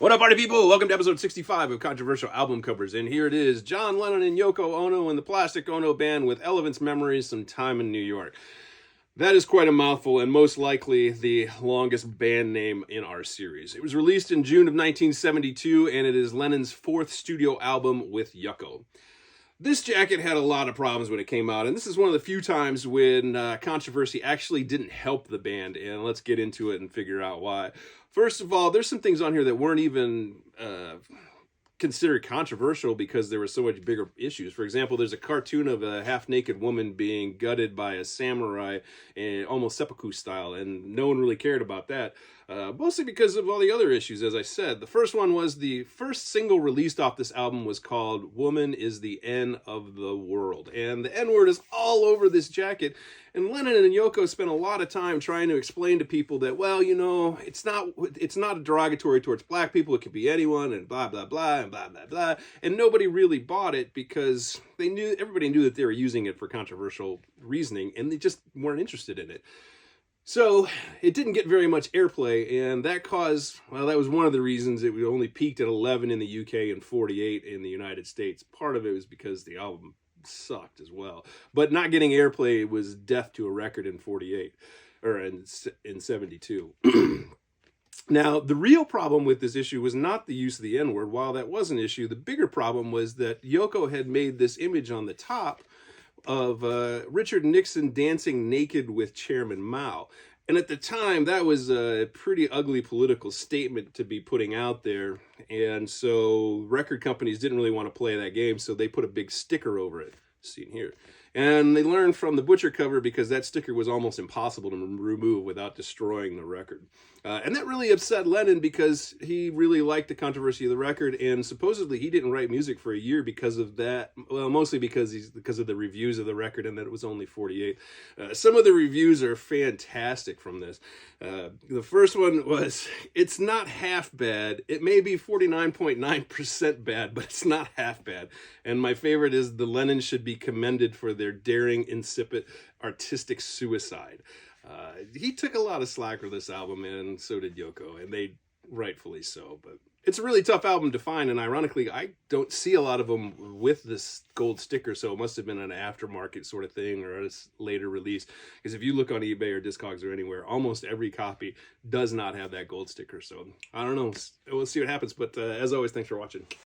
What up, party people? Welcome to episode 65 of Controversial Album Covers. And here it is, John Lennon and Yoko Ono and the Plastic Ono Band with Elephant's Memories, Some Time in New York. That is quite a mouthful and most likely the longest band name in our series. It was released in June of 1972 and it is Lennon's fourth studio album with Yoko. This jacket had a lot of problems when it came out, and this is one of the few times when controversy actually didn't help the band, and let's get into it and figure out why. First of all, there's some things on here that weren't even considered controversial because there were so much bigger issues. For example, there's a cartoon of a half-naked woman being gutted by a samurai, and almost seppuku style, and no one really cared about that. Mostly because of all the other issues, as I said. The first one was the first single released off this album was called Woman is the N of the World. And the N-word is all over this jacket. And Lennon and Yoko spent a lot of time trying to explain to people that, well, you know, it's not derogatory towards black people. It could be anyone and blah, blah, blah, and blah, blah, blah. And nobody really bought it because everybody knew that they were using it for controversial reasoning and they just weren't interested in it. So it didn't get very much airplay, and that was one of the reasons it only peaked at 11 in the UK and 48 in the United States. Part of it was because the album sucked as well. But not getting airplay was death to a record in 48, or in 72. Now, the real problem with this issue was not the use of the N-word. While that was an issue, the bigger problem was that Yoko had made this image on the top of Richard Nixon dancing naked with Chairman Mao. And at the time, that was a pretty ugly political statement to be putting out there. And so record companies didn't really want to play that game, so they put a big sticker over it, seen here. And they learned from the Butcher cover because that sticker was almost impossible to remove without destroying the record. And that really upset Lennon because he really liked the controversy of the record, and supposedly he didn't write music for a year because of that. Well, mostly because of the reviews of the record and that it was only 48. Some of the reviews are fantastic from this. The first one was, it's not half bad. It may be 49.9% bad, but it's not half bad. And my favorite is, the Lennon should be commended for their daring, insipid, artistic suicide. He took a lot of slack for this album, and so did Yoko, and they rightfully so. But it's a really tough album to find, and ironically, I don't see a lot of them with this gold sticker, so it must have been an aftermarket sort of thing or a later release. Because if you look on eBay or Discogs or anywhere, almost every copy does not have that gold sticker. So I don't know. We'll see what happens. But as always, thanks for watching.